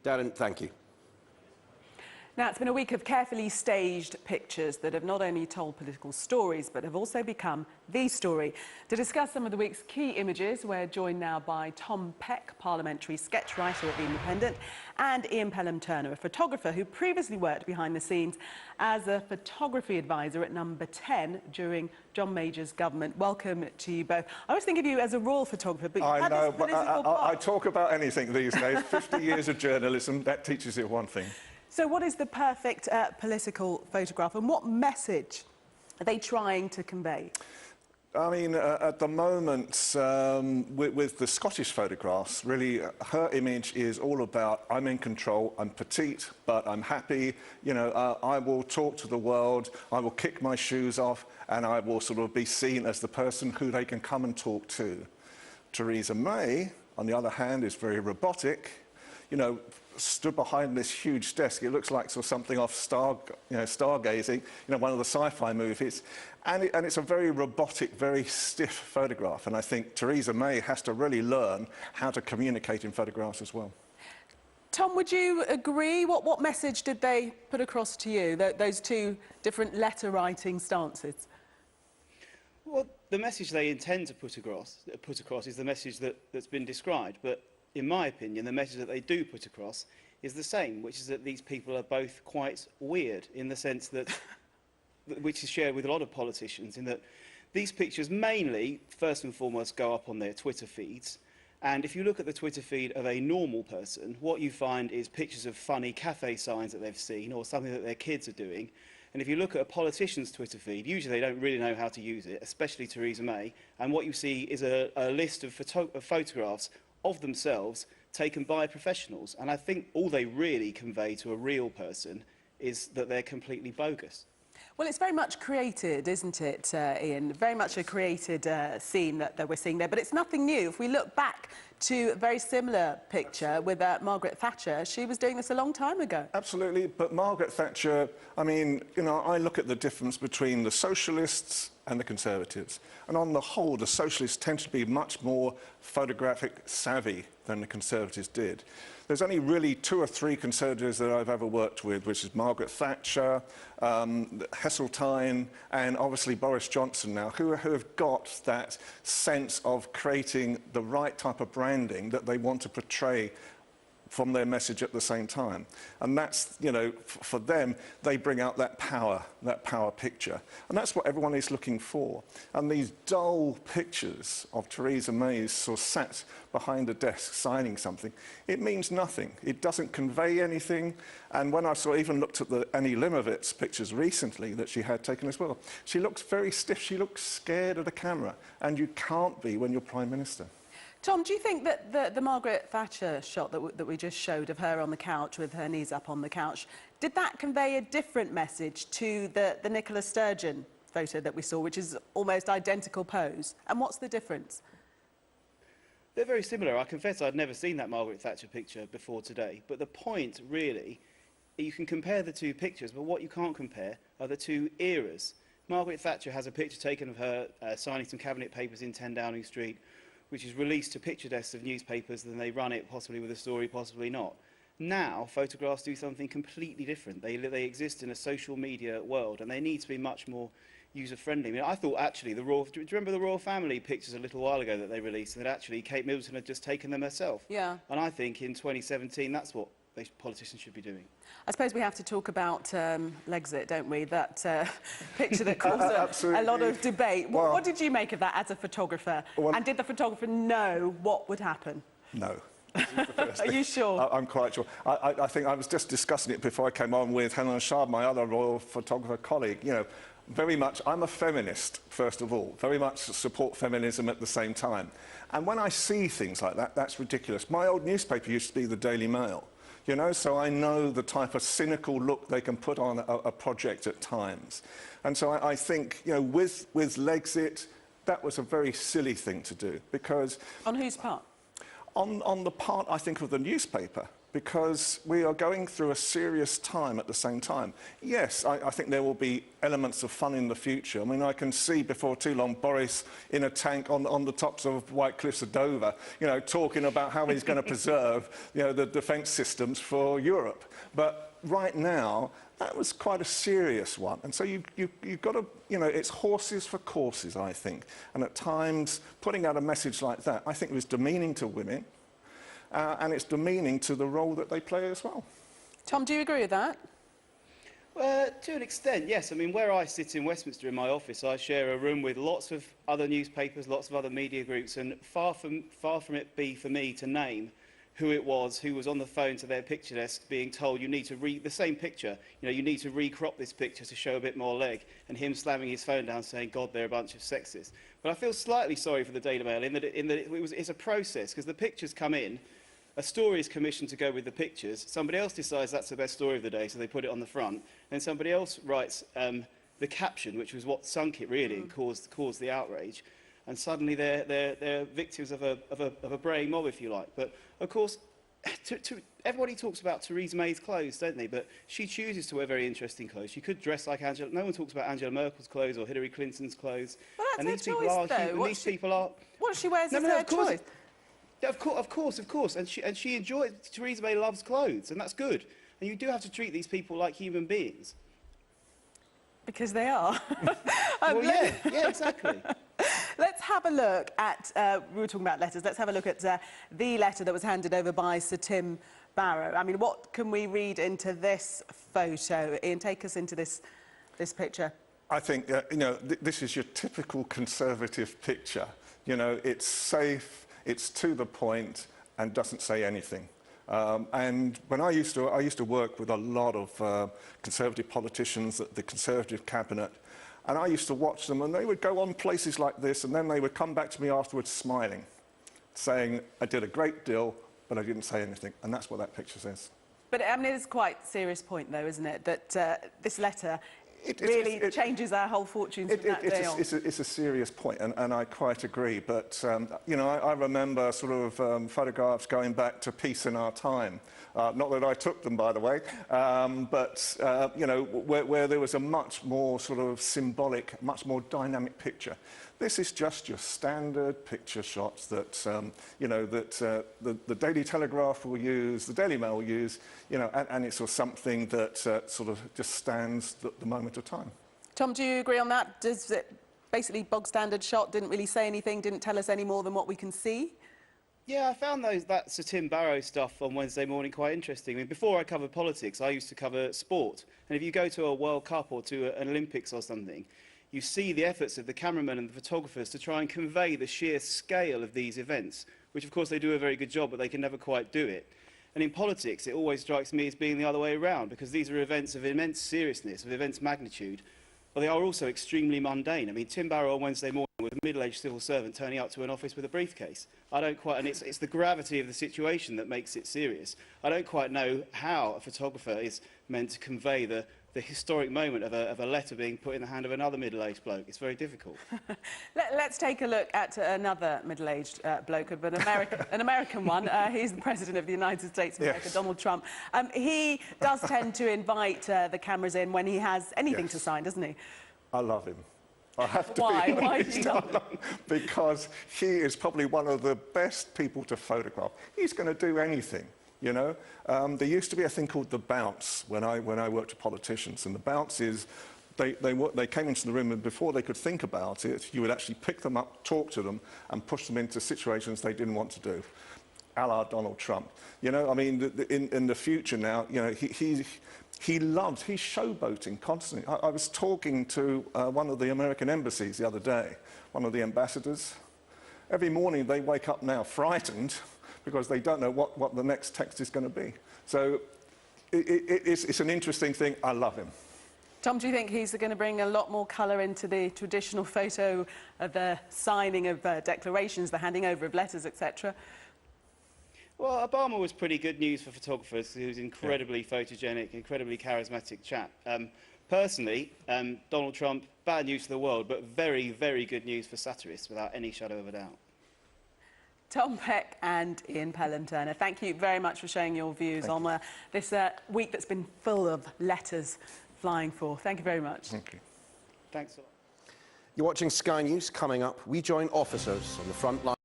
Darren, thank you. Now, it's been a week of carefully staged pictures that have not only told political stories, but have also become the story. To discuss some of the week's key images, we're joined now by Tom Peck, parliamentary sketch writer at The Independent, and Ian Pelham Turner, a photographer who previously worked behind the scenes as a photography advisor at Number 10 during John Major's government. Welcome to you both. I always think of you as a royal photographer, but I know, but I I talk about anything these days. 50 years of journalism, that teaches you one thing. So what is the perfect political photograph, and what message are they trying to convey? I mean, at the moment, with the Scottish photographs, really, her image is all about, I'm in control, I'm petite, but I'm happy, you know, I will talk to the world, I will kick my shoes off, and I will sort of be seen as the person who they can come and talk to. Theresa May, on the other hand, is very robotic, you know, stood behind this huge desk. It looks like sort of something off stargazing, you know, one of the sci-fi movies. And it's a very robotic, very stiff photograph. And I think Theresa May has to really learn how to communicate in photographs as well. Tom, would you agree? What message did they put across to you, those two different letter-writing stances? Well, the message they intend to put across is the message that's been described. But in my opinion, the message that they do put across is the same, which is that these people are both quite weird in the sense that, which is shared with a lot of politicians, in that these pictures mainly, first and foremost, go up on their Twitter feeds. And if you look at the Twitter feed of a normal person, what you find is pictures of funny cafe signs that they've seen or something that their kids are doing. And if you look at a politician's Twitter feed, usually they don't really know how to use it, especially Theresa May. And what you see is a list of photographs of themselves taken by professionals. And I think all they really convey to a real person is that they're completely bogus. Well, it's very much created, isn't it, Ian? Very much a created scene that we're seeing there. But it's nothing new. If we look back to a very similar picture with Margaret Thatcher, she was doing this a long time ago. Absolutely, but Margaret Thatcher, I mean, you know, I look at the difference between the socialists and the Conservatives. And on the whole, the socialists tend to be much more photographic savvy than the Conservatives did. There's only really 2 or 3 Conservatives that I've ever worked with, which is Margaret Thatcher, Heseltine, and obviously Boris Johnson now, who have got that sense of creating the right type of branding that they want to portray from their message at the same time. And that's, you know, for them, they bring out that power picture. And that's what everyone is looking for. And these dull pictures of Theresa May sort of sat behind a desk signing something, it means nothing. It doesn't convey anything. And when I even looked at the Annie Leibovitz pictures recently that she had taken as well, she looks very stiff. She looks scared of the camera. And you can't be when you're Prime Minister. Tom, do you think that the Margaret Thatcher shot that we just showed of her on the couch with her knees up on the couch, did that convey a different message to the Nicola Sturgeon photo that we saw, which is almost identical pose? And what's the difference? They're very similar. I confess I'd never seen that Margaret Thatcher picture before today. But the point, really, you can compare the two pictures, but what you can't compare are the two eras. Margaret Thatcher has a picture taken of her signing some cabinet papers in 10 Downing Street, which is released to picture desks of newspapers, then they run it, possibly with a story, possibly not. Now, photographs do something completely different. They exist in a social media world, and they need to be much more user-friendly. I mean, I thought, actually, do you remember the Royal Family pictures a little while ago that they released, and that actually Kate Middleton had just taken them herself? Yeah. And I think in 2017, that's what politicians should be doing. I suppose we have to talk about Legxit, don't we? That picture that caused a lot of debate. What did you make of that as a photographer? And did the photographer know what would happen? No. Are you sure? I'm quite sure. I think I was just discussing it before I came on with Helen Shard, my other royal photographer colleague. You know, very much, I'm a feminist, first of all. Very much support feminism at the same time. And when I see things like that, that's ridiculous. My old newspaper used to be the Daily Mail. You know, so I know the type of cynical look they can put on a project at times. And so I think, you know, with Legxit, that was a very silly thing to do, because... On whose part? On the part, I think, of the newspaper. because we are going through a serious time at the same time. Yes, I think there will be elements of fun in the future. I mean, I can see before too long Boris in a tank on the tops of White Cliffs of Dover, you know, talking about how he's going to preserve, you know, the defence systems for Europe. But right now, that was quite a serious one. And so you've got to, you know, it's horses for courses, I think. And at times, putting out a message like that, I think it was demeaning to women. And it's demeaning to the role that they play as well. Tom, do you agree with that? To an extent, yes. I mean, where I sit in Westminster in my office, I share a room with lots of other newspapers, lots of other media groups, and far from it be for me to name who it was who was on the phone to their picture desk being told you need to the same picture, you know, you need to recrop this picture to show a bit more leg, and him slamming his phone down saying, God, they're a bunch of sexists. But I feel slightly sorry for the Daily Mail in that it's a process, because the pictures come in, a story is commissioned to go with the pictures, somebody else decides that's the best story of the day, so they put it on the front, then somebody else writes the caption, which was what sunk it really and caused the outrage, and suddenly they're victims of a braying mob, if you like. But of course, everybody talks about Theresa May's clothes, don't they? But she chooses to wear very interesting clothes. She could dress like Angela. No one talks about Angela Merkel's clothes or Hillary Clinton's clothes. Well, that's and her these people choice, are. though. These people are. What she wears is her choice. Yeah, of course. And she enjoys. Theresa May loves clothes, and that's good. And you do have to treat these people like human beings. Because they are. Well, yeah, exactly. Let's have a look at, we were talking about letters, let's have a look at the letter that was handed over by Sir Tim Barrow. I mean, what can we read into this photo? Ian, take us into this picture. I think, you know, this is your typical Conservative picture. You know, it's safe, it's to the point, and doesn't say anything. And when I used to work with a lot of Conservative politicians at the Conservative cabinet, and I used to watch them, and they would go on places like this, and then they would come back to me afterwards smiling, saying, I did a great deal, but I didn't say anything. And that's what that picture says. But I mean, it is quite a serious point, though, isn't it, that this letter really changes our whole fortunes from that day on. It's a serious point, and I quite agree. But, you know, I remember sort of photographs going back to Peace in Our Time. Not that I took them, by the way, but, you know, where there was a much more sort of symbolic, much more dynamic picture. This is just your standard picture shots that, you know, that the Daily Telegraph will use, the Daily Mail will use, you know, and it's sort of something that sort of just stands the moment of time. Tom, do you agree on that? Does it basically bog standard shot, didn't really say anything, didn't tell us any more than what we can see? Yeah, I found that Sir Tim Barrow stuff on Wednesday morning quite interesting. I mean, before I covered politics, I used to cover sport. And if you go to a World Cup or to an Olympics or something, you see the efforts of the cameramen and the photographers to try and convey the sheer scale of these events, which of course they do a very good job, but they can never quite do it. And in politics, it always strikes me as being the other way around, because these are events of immense seriousness, of immense magnitude, but they are also extremely mundane. I mean, Tim Barrow on Wednesday morning with a middle-aged civil servant turning up to an office with a briefcase. I don't quite, and it's the gravity of the situation that makes it serious. I don't quite know how a photographer is meant to convey the historic moment of a letter being put in the hand of another middle-aged bloke. It's very difficult. Let's take a look at another middle-aged bloke, but an American one. He's the President of the United States of America, Donald Trump. He does tend to invite the cameras in when he has anything to sign, doesn't he? I love him. I have to Why? be Why do you love him? Because he is probably one of the best people to photograph. He's going to do anything. You know, there used to be a thing called the bounce when I worked with politicians, and the bounce is they came into the room, and before they could think about it, you would actually pick them up, talk to them, and push them into situations they didn't want to do, a la Donald Trump. You know, I mean, in the future now, you know, he's showboating constantly. I was talking to one of the American embassies the other day, one of the ambassadors. Every morning they wake up now frightened, because they don't know what the next text is going to be. So it's an interesting thing. I love him. Tom, do you think he's going to bring a lot more colour into the traditional photo of the signing of declarations, the handing over of letters, etc.? Well, Obama was pretty good news for photographers. He was incredibly photogenic, incredibly charismatic chap. Personally, Donald Trump, bad news for the world, but very, very good news for satirists, without any shadow of a doubt. Tom Peck and Ian Pelham Turner. Thank you very much for sharing your views on this week that's been full of letters flying forth. Thank you very much. Thank you. Thanks a lot. You're watching Sky News. Coming up, we join officers on the front line.